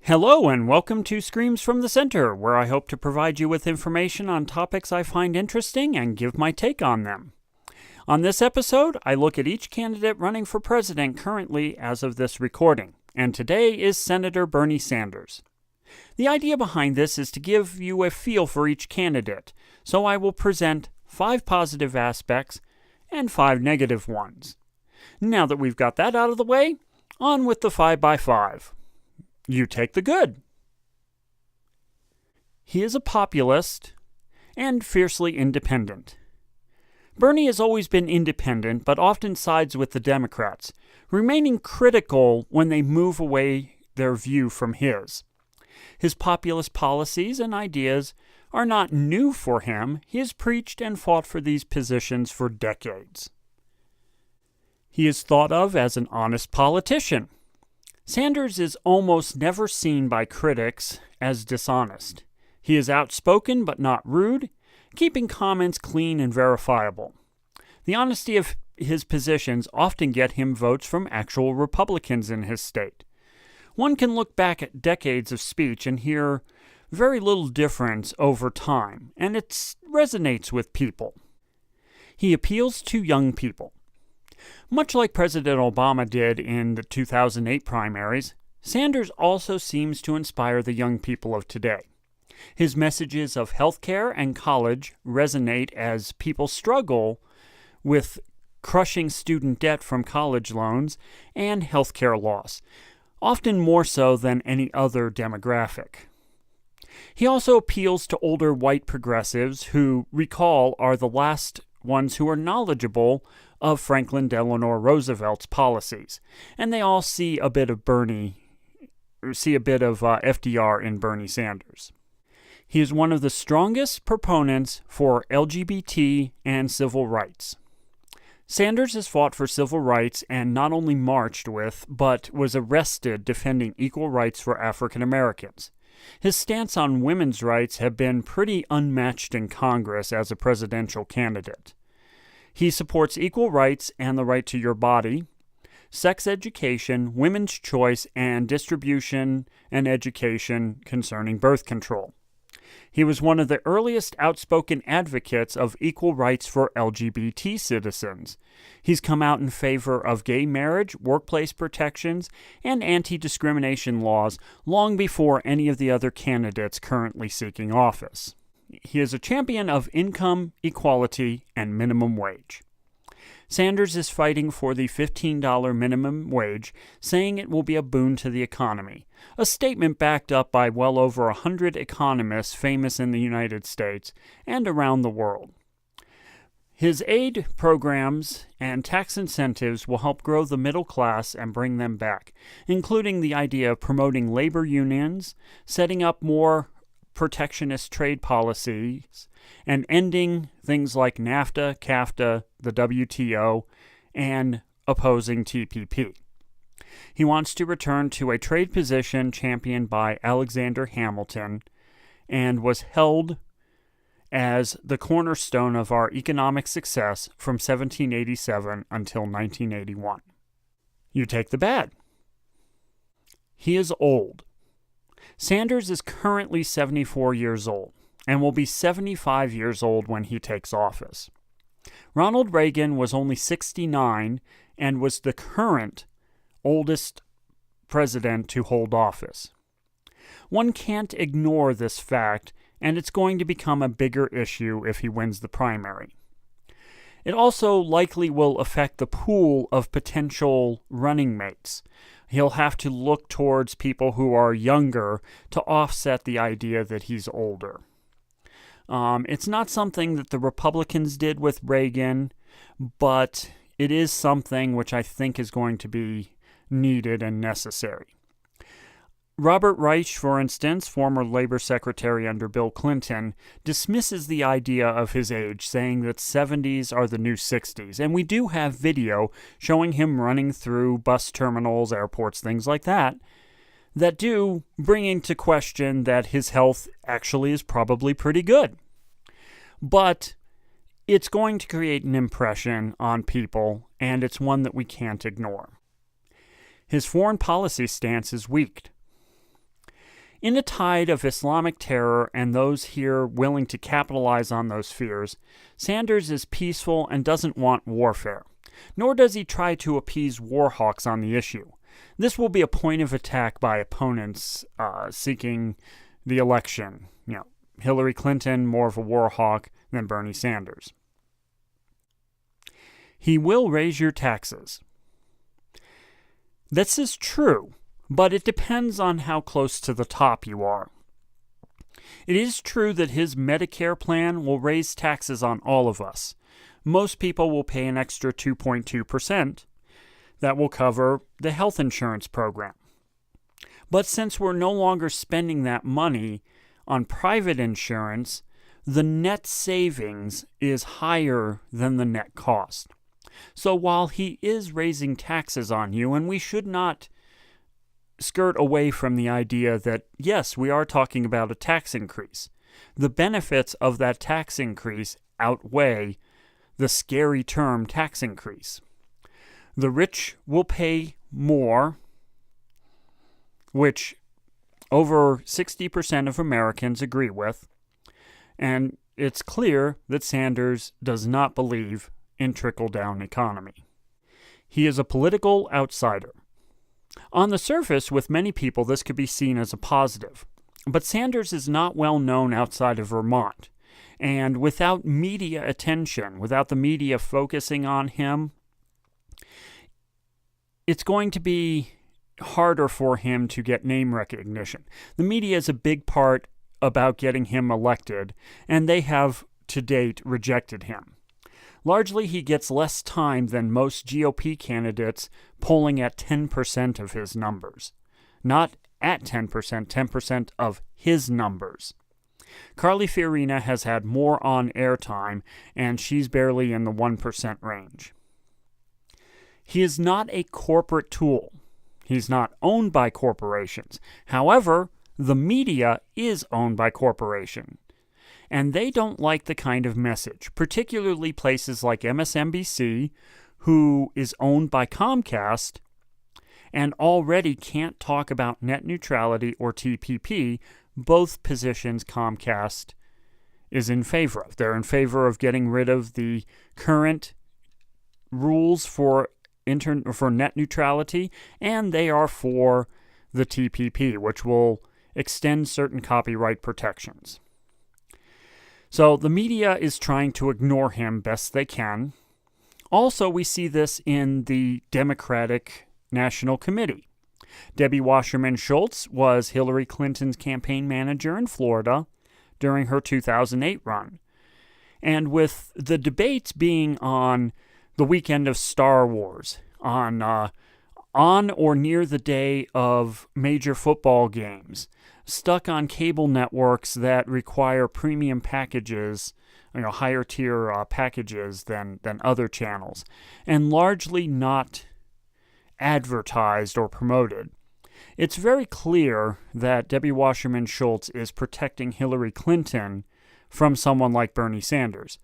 Hello and welcome to Screams from the Center, where I hope to provide you with information on topics I find interesting and give my take on them. On this episode, I look at each candidate running for president currently as of this recording, and today is Senator Bernie Sanders. The idea behind this is to give you a feel for each candidate, so I will present 5 positive aspects and 5 negative ones. Now that we've got that out of the way, on with the 5x5. You take the good. He is a populist and fiercely independent. Bernie has always been independent, but often sides with the Democrats, remaining critical when they move away their view from his. His populist policies and ideas are not new for him. He has preached and fought for these positions for decades. He is thought of as an honest politician. Sanders is almost never seen by critics as dishonest. He is outspoken but not rude, keeping comments clean and verifiable. The honesty of his positions often get him votes from actual Republicans in his state. One can look back at decades of speech and hear very little difference over time, and it resonates with people. He appeals to young people. Much like President Obama did in the 2008 primaries, Sanders also seems to inspire the young people of today. His messages of healthcare and college resonate as people struggle with crushing student debt from college loans and healthcare loss, often more so than any other demographic. He also appeals to older white progressives who, recall, are the last ones who are knowledgeable of Franklin Delano Roosevelt's policies, and they all see a bit of FDR in Bernie Sanders. He is one of the strongest proponents for LGBT and civil rights. Sanders has fought for civil rights and not only marched with, but was arrested defending equal rights for African Americans. His stance on women's rights have been pretty unmatched in Congress as a presidential candidate. He supports equal rights and the right to your body, sex education, women's choice, and distribution and education concerning birth control. He was one of the earliest outspoken advocates of equal rights for LGBT citizens. He's come out in favor of gay marriage, workplace protections, and anti-discrimination laws long before any of the other candidates currently seeking office. He is a champion of income equality and minimum wage. Sanders is fighting for the $15 minimum wage, saying it will be a boon to the economy, a statement backed up by well over 100 economists famous in the United States and around the world. His aid programs and tax incentives will help grow the middle class and bring them back, including the idea of promoting labor unions, setting up more protectionist trade policies, and ending things like NAFTA, CAFTA, the WTO, and opposing TPP. He wants to return to a trade position championed by Alexander Hamilton and was held as the cornerstone of our economic success from 1787 until 1981. You take the bad. He is old. Sanders is currently 74 years old and will be 75 years old when he takes office. Ronald Reagan was only 69 and was the current oldest president to hold office. One can't ignore this fact, and it's going to become a bigger issue if he wins the primary. It also likely will affect the pool of potential running mates. He'll have to look towards people who are younger to offset the idea that he's older. It's not something that the Republicans did with Reagan, but it is something which I think is going to be needed and necessary. Robert Reich, for instance, former labor secretary under Bill Clinton, dismisses the idea of his age, saying that 70s are the new 60s. And we do have video showing him running through bus terminals, airports, things like that do bring into question that his health actually is probably pretty good. But it's going to create an impression on people, and it's one that we can't ignore. His foreign policy stance is weak. In a tide of Islamic terror and those here willing to capitalize on those fears, Sanders is peaceful and doesn't want warfare. Nor does he try to appease war hawks on the issue. This will be a point of attack by opponents seeking the election. Hillary Clinton, more of a war hawk than Bernie Sanders. He will raise your taxes. This is true, but it depends on how close to the top you are. It is true that his Medicare plan will raise taxes on all of us. Most people will pay an extra 2.2%. That will cover the health insurance program. But since we're no longer spending that money on private insurance, the net savings is higher than the net cost. So while he is raising taxes on you, and we should not skirt away from the idea that, yes, we are talking about a tax increase, the benefits of that tax increase outweigh the scary term tax increase. The rich will pay more, which over 60% of Americans agree with, and it's clear that Sanders does not believe in trickle-down economy. He is a political outsider. On the surface, with many people, this could be seen as a positive, but Sanders is not well known outside of Vermont, and without media attention, without the media focusing on him, it's going to be harder for him to get name recognition. The media is a big part about getting him elected, and they have, to date, rejected him. Largely, he gets less time than most GOP candidates polling at 10% of his numbers. Not at 10%, 10% of his numbers. Carly Fiorina has had more on-air time, and she's barely in the 1% range. He is not a corporate tool. He's not owned by corporations. However, the media is owned by corporations, and they don't like the kind of message, particularly places like MSNBC, who is owned by Comcast, and already can't talk about net neutrality or TPP, both positions Comcast is in favor of. They're in favor of getting rid of the current rules for net neutrality, and they are for the TPP, which will extend certain copyright protections. So the media is trying to ignore him best they can. Also, we see this in the Democratic National Committee. Debbie Wasserman Schultz was Hillary Clinton's campaign manager in Florida during her 2008 run. And with the debates being on the weekend of Star Wars, on or near the day of major football games, stuck on cable networks that require premium packages, higher tier packages than other channels, and largely not advertised or promoted. It's very clear that Debbie Wasserman Schultz is protecting Hillary Clinton from someone like Bernie Sanders.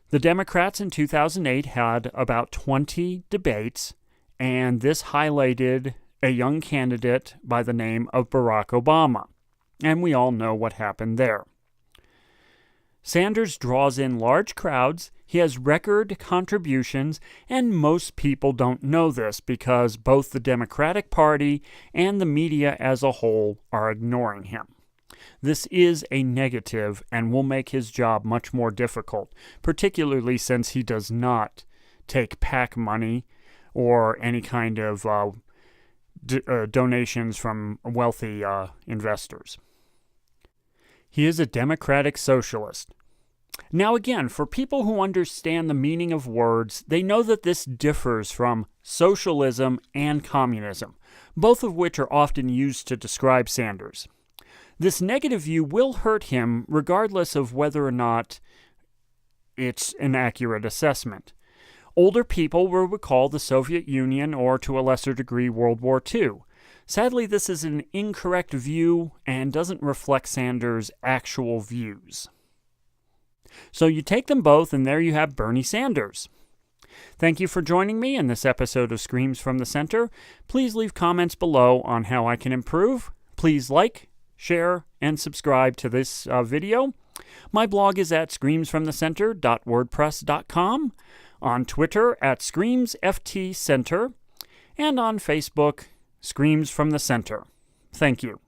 The Democrats in 2008 had about 20 debates, and this highlighted a young candidate by the name of Barack Obama. And we all know what happened there. Sanders draws in large crowds, he has record contributions, and most people don't know this because both the Democratic Party and the media as a whole are ignoring him. This is a negative and will make his job much more difficult, particularly since he does not take PAC money or any kind of donations from wealthy investors. He is a democratic socialist. Now again, for people who understand the meaning of words, they know that this differs from socialism and communism, both of which are often used to describe Sanders. This negative view will hurt him regardless of whether or not it's an accurate assessment. Older people will recall the Soviet Union or, to a lesser degree, World War II. Sadly, this is an incorrect view and doesn't reflect Sanders' actual views. So you take them both, and there you have Bernie Sanders. Thank you for joining me in this episode of Screams from the Center. Please leave comments below on how I can improve. Please like, share, and subscribe to this video. My blog is at screamsfromthecenter.wordpress.com, on Twitter at ScreamsFTCenter, and on Facebook, Screams from the Center. Thank you.